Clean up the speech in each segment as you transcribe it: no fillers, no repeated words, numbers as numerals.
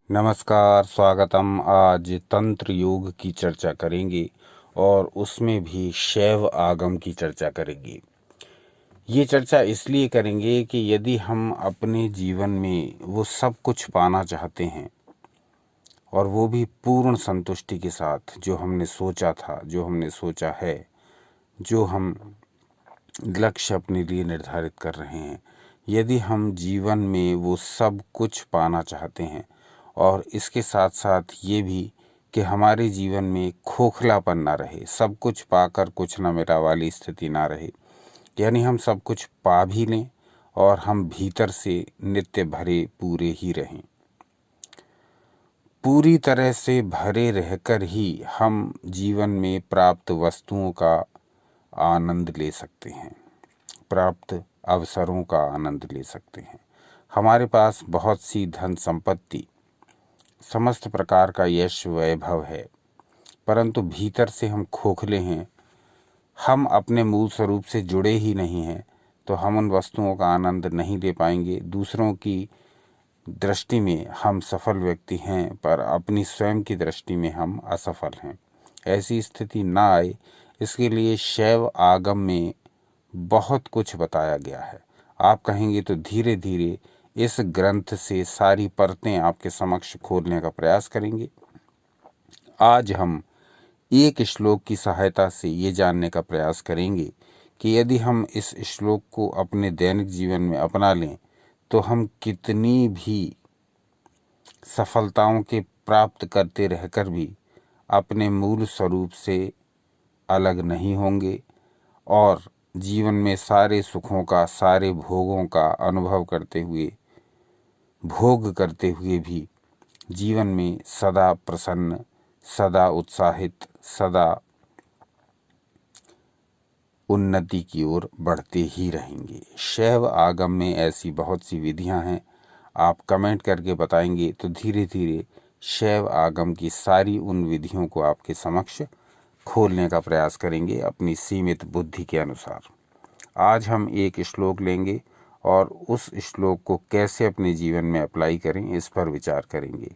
नमस्कार, स्वागतम। आज तंत्र योग की चर्चा करेंगे और उसमें भी शैव आगम की चर्चा करेंगे। ये चर्चा इसलिए करेंगे कि यदि हम अपने जीवन में वो सब कुछ पाना चाहते हैं और वो भी पूर्ण संतुष्टि के साथ, जो हमने सोचा था, जो हमने सोचा है, जो हम लक्ष्य अपने लिए निर्धारित कर रहे हैं, यदि हम जीवन में वो सब कुछ पाना चाहते हैं और इसके साथ साथ ये भी कि हमारे जीवन में खोखलापन ना रहे, सब कुछ पाकर कुछ न मिला वाली स्थिति ना रहे, यानी हम सब कुछ पा भी लें और हम भीतर से नित्य भरे पूरे ही रहें। पूरी तरह से भरे रहकर ही हम जीवन में प्राप्त वस्तुओं का आनंद ले सकते हैं, प्राप्त अवसरों का आनंद ले सकते हैं। हमारे पास बहुत सी धन संपत्ति, समस्त प्रकार का यश वैभव है, परंतु भीतर से हम खोखले हैं, हम अपने मूल स्वरूप से जुड़े ही नहीं हैं, तो हम उन वस्तुओं का आनंद नहीं ले पाएंगे। दूसरों की दृष्टि में हम सफल व्यक्ति हैं, पर अपनी स्वयं की दृष्टि में हम असफल हैं। ऐसी स्थिति ना आए, इसके लिए शैव आगम में बहुत कुछ बताया गया है। आप कहेंगे तो धीरे धीरे इस ग्रंथ से सारी परतें आपके समक्ष खोलने का प्रयास करेंगे। आज हम एक श्लोक की सहायता से ये जानने का प्रयास करेंगे कि यदि हम इस श्लोक को अपने दैनिक जीवन में अपना लें तो हम कितनी भी सफलताओं के प्राप्त करते रहकर भी अपने मूल स्वरूप से अलग नहीं होंगे और जीवन में सारे सुखों का, सारे भोगों का अनुभव करते हुए, भोग करते हुए भी जीवन में सदा प्रसन्न, सदा उत्साहित, सदा उन्नति की ओर बढ़ते ही रहेंगे। शैव आगम में ऐसी बहुत सी विधियां हैं। आप कमेंट करके बताएंगे तो धीरे धीरे शैव आगम की सारी उन विधियों को आपके समक्ष खोलने का प्रयास करेंगे अपनी सीमित बुद्धि के अनुसार। आज हम एक श्लोक लेंगे और उस श्लोक को कैसे अपने जीवन में अप्लाई करें, इस पर विचार करेंगे।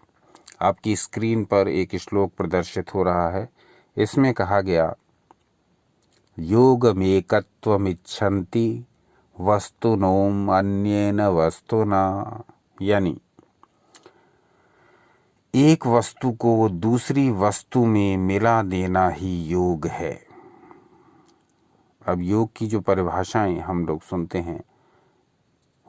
आपकी स्क्रीन पर एक श्लोक प्रदर्शित हो रहा है। इसमें कहा गया, योगमेकत्वमिच्छन्ति वस्तुनोम अन्येन वस्तुना, यानी एक वस्तु को दूसरी वस्तु में मिला देना ही योग है। अब योग की जो परिभाषाएं हम लोग सुनते हैं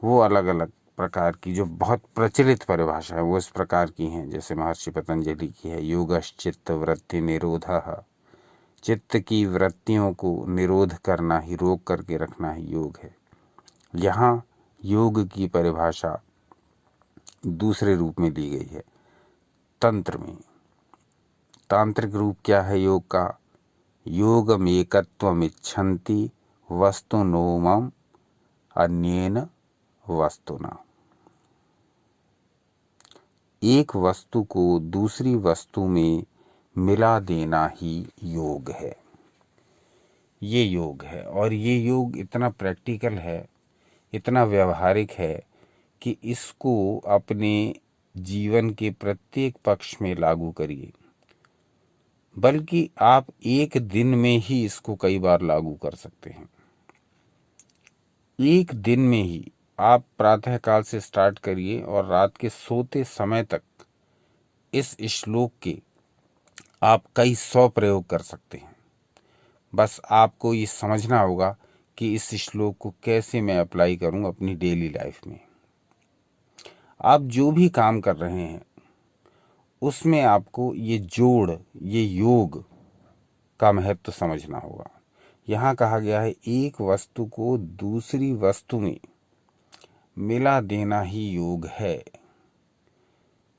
वो अलग अलग प्रकार की, जो बहुत प्रचलित परिभाषा है वो इस प्रकार की हैं। जैसे महर्षि पतंजलि की है, योगश्चित्त वृत्ति निरोधः, चित्त की वृत्तियों को निरोध करना ही, रोक करके रखना ही योग है। यहाँ योग की परिभाषा दूसरे रूप में दी गई है, तंत्र में। तांत्रिक रूप क्या है योग का? योगमेकत्वमिच्छन्ति वस्तुनोमम अन्येन वस्तुना। एक वस्तु को दूसरी वस्तु में मिला देना ही योग है। ये योग है और ये योग इतना प्रैक्टिकल है, इतना व्यवहारिक है कि इसको अपने जीवन के प्रत्येक पक्ष में लागू करिए। बल्कि आप एक दिन में ही इसको कई बार लागू कर सकते हैं। एक दिन में ही आप प्रातःकाल से स्टार्ट करिए और रात के सोते समय तक इस श्लोक के आप कई 100 प्रयोग कर सकते हैं। बस आपको ये समझना होगा कि इस श्लोक को कैसे मैं अप्लाई करूं अपनी डेली लाइफ में। आप जो भी काम कर रहे हैं उसमें आपको ये जोड़, ये योग का महत्व समझना होगा। यहाँ कहा गया है, एक वस्तु को दूसरी वस्तु में मिला देना ही योग है।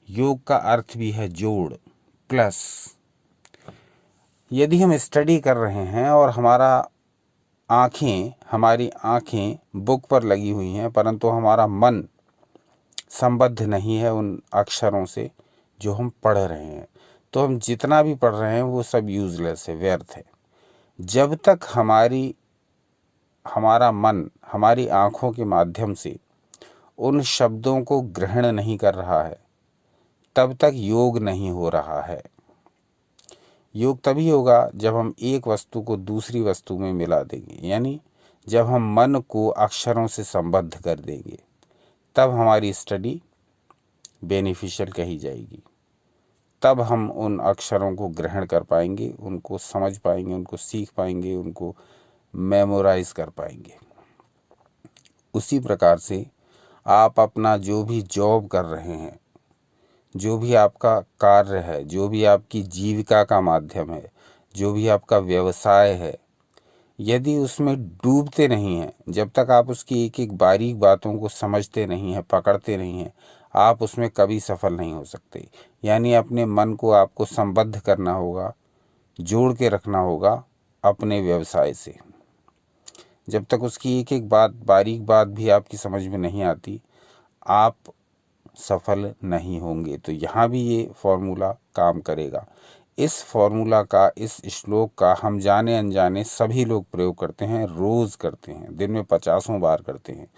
योग का अर्थ भी है जोड़, प्लस। यदि हम स्टडी कर रहे हैं और हमारी आँखें बुक पर लगी हुई हैं, परंतु हमारा मन संबद्ध नहीं है उन अक्षरों से जो हम पढ़ रहे हैं, तो हम जितना भी पढ़ रहे हैं वो सब यूजलेस है, व्यर्थ है। जब तक हमारा मन हमारी आँखों के माध्यम से उन शब्दों को ग्रहण नहीं कर रहा है, तब तक योग नहीं हो रहा है। योग तभी होगा जब हम एक वस्तु को दूसरी वस्तु में मिला देंगे, यानी जब हम मन को अक्षरों से संबद्ध कर देंगे, तब हमारी स्टडी बेनिफिशियल कही जाएगी। तब हम उन अक्षरों को ग्रहण कर पाएंगे, उनको समझ पाएंगे, उनको सीख पाएंगे, उनको मेमोराइज कर पाएंगे। उसी प्रकार से आप अपना जो भी जॉब कर रहे हैं, जो भी आपका कार्य है, जो भी आपकी जीविका का माध्यम है, जो भी आपका व्यवसाय है, यदि उसमें डूबते नहीं हैं, जब तक आप उसकी एक एक बारीक बातों को समझते नहीं हैं, पकड़ते नहीं हैं, आप उसमें कभी सफल नहीं हो सकते। यानी अपने मन को आपको संबद्ध करना होगा, जोड़ के रखना होगा अपने व्यवसाय से। जब तक उसकी एक एक बात, बारीक बात भी आपकी समझ में नहीं आती, आप सफल नहीं होंगे। तो यहाँ भी ये फॉर्मूला काम करेगा। इस फॉर्मूला का, इस श्लोक का हम जाने अनजाने सभी लोग प्रयोग करते हैं, रोज़ करते हैं, दिन में 50 बार करते हैं।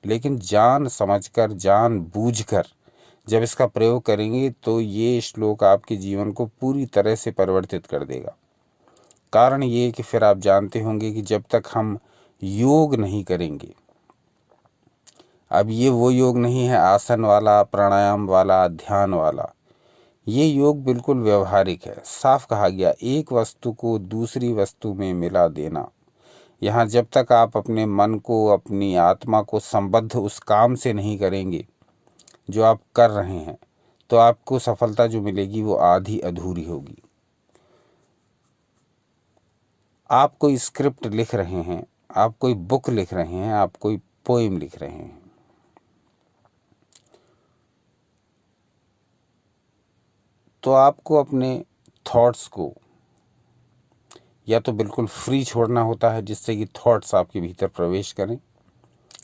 लेकिन जान समझकर, जान बूझकर जब इसका प्रयोग करेंगे तो ये श्लोक आपके जीवन को पूरी तरह से परिवर्तित कर देगा। कारण ये कि फिर आप जानते होंगे कि जब तक हम योग नहीं करेंगे, अब ये वो योग नहीं है आसन वाला, प्राणायाम वाला, ध्यान वाला, ये योग बिल्कुल व्यवहारिक है। साफ कहा गया, एक वस्तु को दूसरी वस्तु में मिला देना। यहाँ जब तक आप अपने मन को, अपनी आत्मा को संबद्ध उस काम से नहीं करेंगे जो आप कर रहे हैं, तो आपको सफलता जो मिलेगी वो आधी अधूरी होगी। आप कोई स्क्रिप्ट लिख रहे हैं, आप कोई बुक लिख रहे हैं, आप कोई पोएम लिख रहे हैं, तो आपको अपने थॉट्स को या तो बिल्कुल फ्री छोड़ना होता है, जिससे कि थॉट्स आपके भीतर प्रवेश करें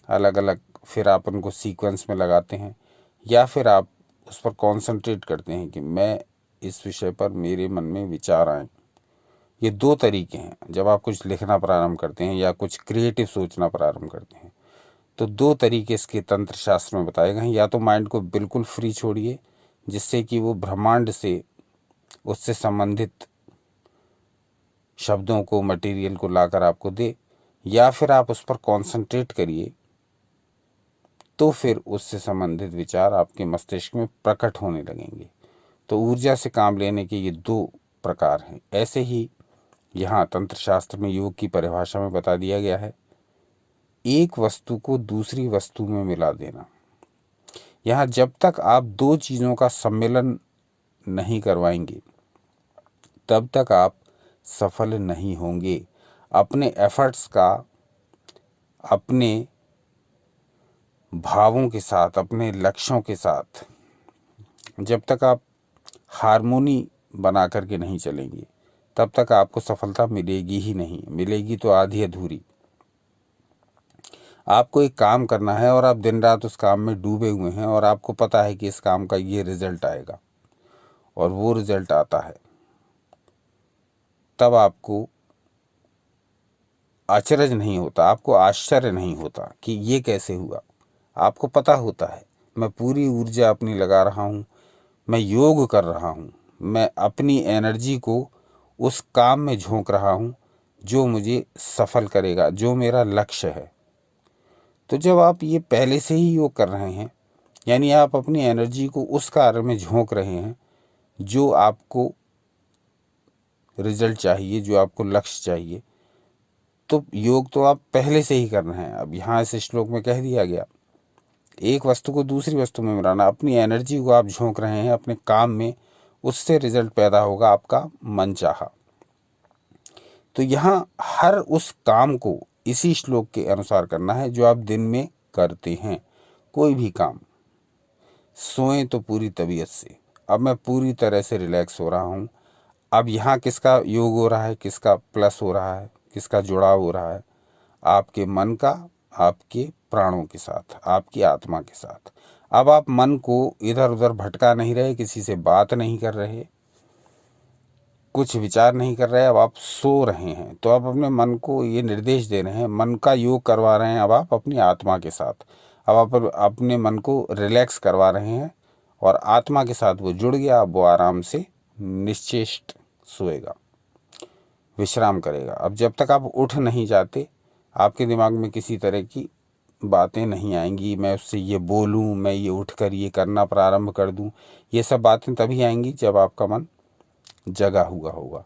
अलग अलग, फिर आप उनको सीक्वेंस में लगाते हैं, या फिर आप उस पर कंसंट्रेट करते हैं कि मैं इस विषय पर मेरे मन में विचार आए। ये दो तरीके हैं। जब आप कुछ लिखना प्रारंभ करते हैं या कुछ क्रिएटिव सोचना प्रारंभ करते हैं, तो दो तरीके इसके तंत्र शास्त्र में बताए गए हैं। या तो माइंड को बिल्कुल फ्री छोड़िए, जिससे कि वो ब्रह्मांड से, उससे संबंधित शब्दों को, मटेरियल को लाकर आपको दे, या फिर आप उस पर कंसंट्रेट करिए, तो फिर उससे संबंधित विचार आपके मस्तिष्क में प्रकट होने लगेंगे। तो ऊर्जा से काम लेने के ये दो प्रकार हैं। ऐसे ही यहाँ तंत्र शास्त्र में योग की परिभाषा में बता दिया गया है, एक वस्तु को दूसरी वस्तु में मिला देना। यहाँ जब तक आप दो चीज़ों का सम्मेलन नहीं करवाएंगे, तब तक आप सफल नहीं होंगे। अपने एफर्ट्स का अपने भावों के साथ, अपने लक्ष्यों के साथ जब तक आप हारमोनी बना करके नहीं चलेंगे, तब तक आपको सफलता मिलेगी ही नहीं। मिलेगी तो आधी अधूरी। आपको एक काम करना है और आप दिन रात उस काम में डूबे हुए हैं, और आपको पता है कि इस काम का ये रिजल्ट आएगा, और वो रिजल्ट आता है, तब आपको अचरज नहीं होता, आपको आश्चर्य नहीं होता कि ये कैसे हुआ। आपको पता होता है मैं पूरी ऊर्जा अपनी लगा रहा हूँ, मैं योग कर रहा हूँ, मैं अपनी एनर्जी को उस काम में झोंक रहा हूँ जो मुझे सफल करेगा, जो मेरा लक्ष्य है। तो जब आप ये पहले से ही योग कर रहे हैं, यानी आप अपनी एनर्जी को उस कार्य में झोंक रहे हैं जो आपको रिजल्ट चाहिए, जो आपको लक्ष्य चाहिए, तो योग तो आप पहले से ही कर रहे हैं। अब यहाँ इस श्लोक में कह दिया गया, एक वस्तु को दूसरी वस्तु में मिलाना। अपनी एनर्जी को आप झोंक रहे हैं अपने काम में, उससे रिजल्ट पैदा होगा आपका मनचाहा। तो यहाँ हर उस काम को इसी श्लोक के अनुसार करना है जो आप दिन में करते हैं। कोई भी काम, सोएं तो पूरी तबीयत से, अब मैं पूरी तरह से रिलैक्स हो रहा हूँ। अब यहाँ किसका योग हो रहा है, किसका प्लस हो रहा है, किसका जुड़ाव हो रहा है? आपके मन का, आपके प्राणों के साथ, आपकी आत्मा के साथ। अब आप मन को इधर उधर भटका नहीं रहे, किसी से बात नहीं कर रहे, कुछ विचार नहीं कर रहे, अब आप सो रहे हैं। तो आप अपने मन को ये निर्देश दे रहे हैं, मन का योग करवा रहे हैं अब आप अपनी आत्मा के साथ। अब आप अपने मन को रिलैक्स करवा रहे हैं और आत्मा के साथ वो जुड़ गया। अब वो आराम से निश्चेष्ट सोएगा, विश्राम करेगा। अब जब तक आप उठ नहीं जाते, आपके दिमाग में किसी तरह की बातें नहीं आएंगी, मैं उससे ये बोलूं, मैं ये उठकर ये करना प्रारंभ कर दूं। ये सब बातें तभी आएंगी जब आपका मन जगा हुआ होगा।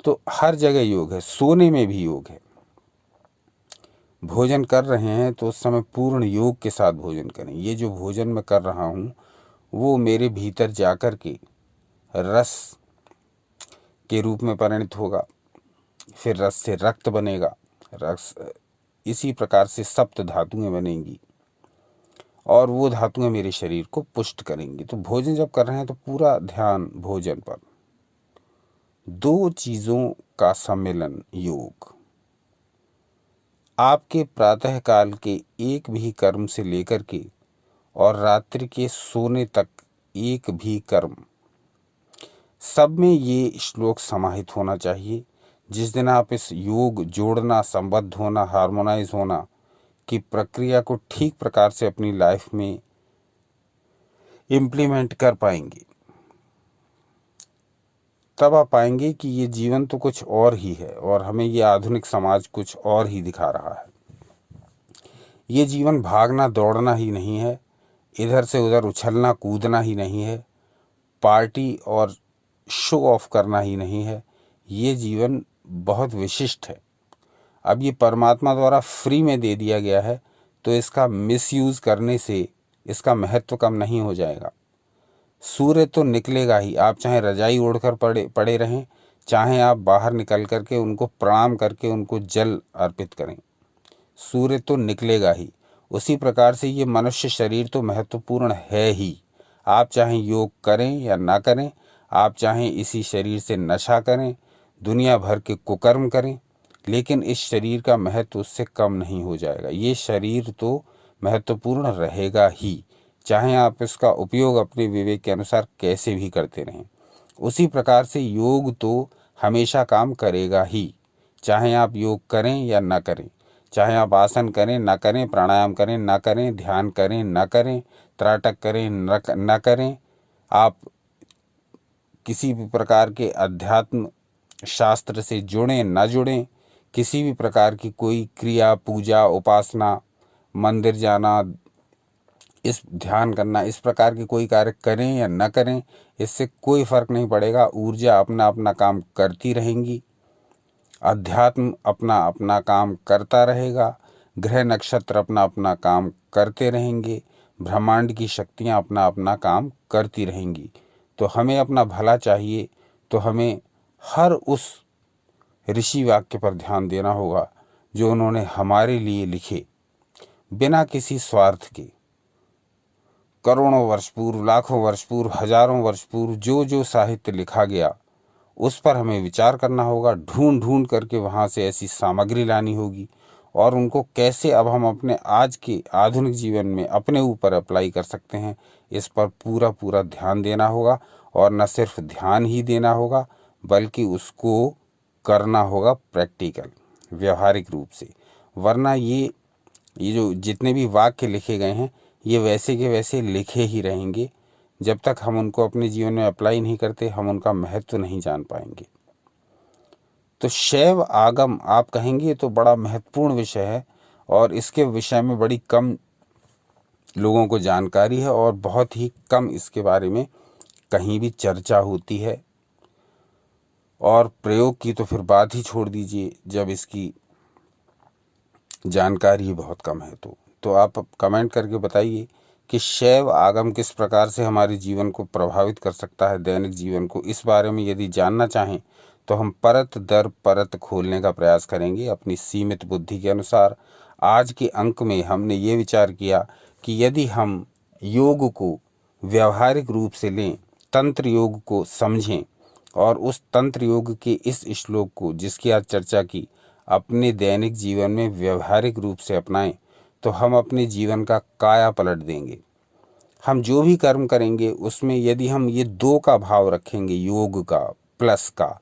तो हर जगह योग है, सोने में भी योग है। भोजन कर रहे हैं तो उस समय पूर्ण योग के साथ भोजन करें। ये जो भोजन मैं कर रहा हूँ वो मेरे भीतर जाकर के रस के रूप में परिणत होगा, फिर रस से रक्त बनेगा, रस इसी प्रकार से सप्त धातुएं बनेंगी और वो धातुएं मेरे शरीर को पुष्ट करेंगी। तो भोजन जब कर रहे हैं तो पूरा ध्यान भोजन पर। दो चीज़ों का सम्मेलन योग। आपके प्रातः काल के एक भी कर्म से लेकर के और रात्रि के सोने तक एक भी कर्म, सब में ये श्लोक समाहित होना चाहिए। जिस दिन आप इस योग जोड़ना, संबद्ध होना, हार्मोनाइज होना की प्रक्रिया को ठीक प्रकार से अपनी लाइफ में इम्प्लीमेंट कर पाएंगे, तब आप पाएंगे कि ये जीवन तो कुछ और ही है और हमें ये आधुनिक समाज कुछ और ही दिखा रहा है। ये जीवन भागना दौड़ना ही नहीं है, इधर से उधर उछलना कूदना ही नहीं है, पार्टी और शो ऑफ करना ही नहीं है। ये जीवन बहुत विशिष्ट है। अब ये परमात्मा द्वारा फ्री में दे दिया गया है, तो इसका मिसयूज़ करने से इसका महत्व कम नहीं हो जाएगा। सूर्य तो निकलेगा ही, आप चाहे रजाई ओढ़कर पड़े रहें, चाहे आप बाहर निकल करके उनको प्रणाम करके उनको जल अर्पित करें, सूर्य तो निकलेगा ही। उसी प्रकार से ये मनुष्य शरीर तो महत्वपूर्ण है ही। आप चाहे योग करें या ना करें, आप चाहे इसी शरीर से नशा करें, दुनिया भर के कुकर्म करें, लेकिन इस शरीर का महत्व उससे कम नहीं हो जाएगा। ये शरीर तो महत्वपूर्ण रहेगा ही, चाहे आप इसका उपयोग अपने विवेक के अनुसार कैसे भी करते रहें। उसी प्रकार से योग तो हमेशा काम करेगा ही, चाहे आप योग करें या ना करें, चाहे आप आसन करें ना करें, प्राणायाम करें ना करें, ध्यान करें ना करें, त्राटक करें ना करें, आप किसी भी प्रकार के अध्यात्म शास्त्र से जुड़ें ना जुड़ें, किसी भी प्रकार की कोई क्रिया, पूजा, उपासना, मंदिर जाना, इस ध्यान करना, इस प्रकार के कोई कार्य करें या न करें, इससे कोई फर्क नहीं पड़ेगा। ऊर्जा अपना अपना काम करती रहेंगी, अध्यात्म अपना अपना काम करता रहेगा, ग्रह नक्षत्र अपना अपना काम करते रहेंगे, ब्रह्मांड की शक्तियाँ अपना अपना काम करती रहेंगी। तो हमें अपना भला चाहिए तो हमें हर उस ऋषि वाक्य पर ध्यान देना होगा जो उन्होंने हमारे लिए लिखे, बिना किसी स्वार्थ के। करोड़ों वर्ष पूर्व, लाखों वर्ष पूर्व, हजारों वर्ष पूर्व जो जो साहित्य लिखा गया, उस पर हमें विचार करना होगा। ढूंढ ढूंढ करके वहाँ से ऐसी सामग्री लानी होगी और उनको कैसे अब हम अपने आज के आधुनिक जीवन में अपने ऊपर अप्लाई कर सकते हैं, इस पर पूरा पूरा ध्यान देना होगा। और न सिर्फ ध्यान ही देना होगा, बल्कि उसको करना होगा प्रैक्टिकल, व्यवहारिक रूप से। वरना ये जो जितने भी वाक्य लिखे गए हैं, ये वैसे के वैसे लिखे ही रहेंगे। जब तक हम उनको अपने जीवन में अप्लाई नहीं करते, हम उनका महत्व नहीं जान पाएंगे। तो शैव आगम आप कहेंगे तो बड़ा महत्वपूर्ण विषय है और इसके विषय में बड़ी कम लोगों को जानकारी है और बहुत ही कम इसके बारे में कहीं भी चर्चा होती है। और प्रयोग की तो फिर बात ही छोड़ दीजिए, जब इसकी जानकारी बहुत कम है। तो आप कमेंट करके बताइए कि शैव आगम किस प्रकार से हमारे जीवन को प्रभावित कर सकता है, दैनिक जीवन को। इस बारे में यदि जानना चाहें तो हम परत दर परत खोलने का प्रयास करेंगे अपनी सीमित बुद्धि के अनुसार। आज के अंक में हमने ये विचार किया कि यदि हम योग को व्यवहारिक रूप से लें, तंत्र योग को समझें और उस तंत्र योग के इस श्लोक को, जिसकी आज चर्चा की, अपने दैनिक जीवन में व्यवहारिक रूप से अपनाएं, तो हम अपने जीवन का काया पलट देंगे। हम जो भी कर्म करेंगे उसमें यदि हम ये दो का भाव रखेंगे, योग का प्लस का,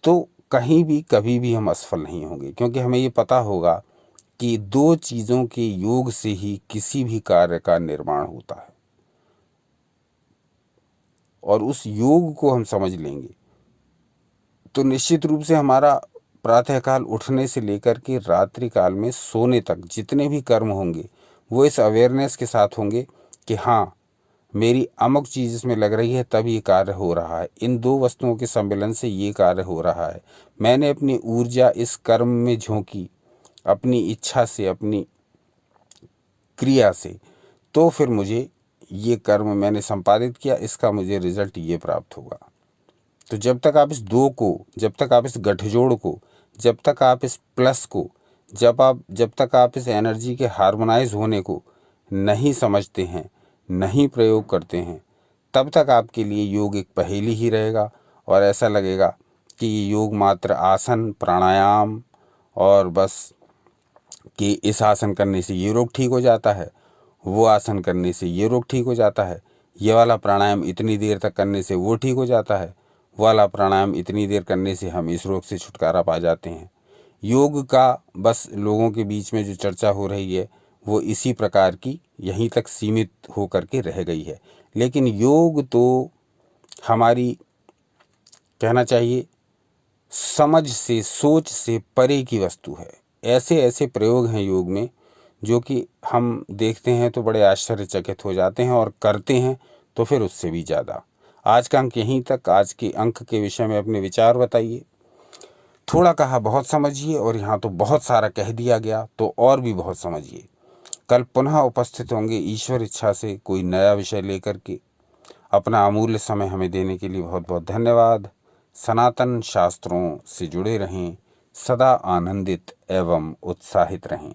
तो कहीं भी कभी भी हम असफल नहीं होंगे। क्योंकि हमें ये पता होगा कि दो चीज़ों के योग से ही किसी भी कार्य का निर्माण होता है। और उस योग को हम समझ लेंगे तो निश्चित रूप से हमारा प्रातःकाल उठने से लेकर के रात्रि काल में सोने तक जितने भी कर्म होंगे वो इस अवेयरनेस के साथ होंगे कि हाँ, मेरी अमुक चीज़ इसमें लग रही है तब ये कार्य हो रहा है, इन दो वस्तुओं के सम्मिलन से ये कार्य हो रहा है, मैंने अपनी ऊर्जा इस कर्म में झोंकी अपनी इच्छा से, अपनी क्रिया से, तो फिर मुझे ये कर्म मैंने संपादित किया, इसका मुझे रिजल्ट ये प्राप्त होगा। तो जब तक आप इस दो को, जब तक आप इस गठजोड़ को, जब तक आप इस प्लस को, जब तक आप इस एनर्जी के हार्मोनाइज होने को नहीं समझते हैं, नहीं प्रयोग करते हैं, तब तक आपके लिए योग एक पहेली ही रहेगा और ऐसा लगेगा कि ये योग मात्र आसन प्राणायाम और बस कि इस आसन करने से ये रोग ठीक हो जाता है, वो आसन करने से ये रोग ठीक हो जाता है, ये वाला प्राणायाम इतनी देर तक करने से वो ठीक हो जाता है, वो वाला प्राणायाम इतनी देर करने से हम इस रोग से छुटकारा पा जाते हैं। योग का बस लोगों के बीच में जो चर्चा हो रही है वो इसी प्रकार की यहीं तक सीमित होकर के रह गई है। लेकिन योग तो हमारी, कहना चाहिए, समझ से, सोच से परे की वस्तु है। ऐसे ऐसे प्रयोग हैं योग में जो कि हम देखते हैं तो बड़े आश्चर्यचकित हो जाते हैं और करते हैं तो फिर उससे भी ज़्यादा। आज का अंक यहीं तक। आज के अंक के विषय में अपने विचार बताइए। थोड़ा कहा बहुत समझिए और यहाँ तो बहुत सारा कह दिया गया तो और भी बहुत समझिए। कल पुनः उपस्थित होंगे ईश्वर इच्छा से कोई नया विषय लेकर के। अपना अमूल्य समय हमें देने के लिए बहुत बहुत धन्यवाद। सनातन शास्त्रों से जुड़े रहें, सदा आनंदित एवं उत्साहित रहें।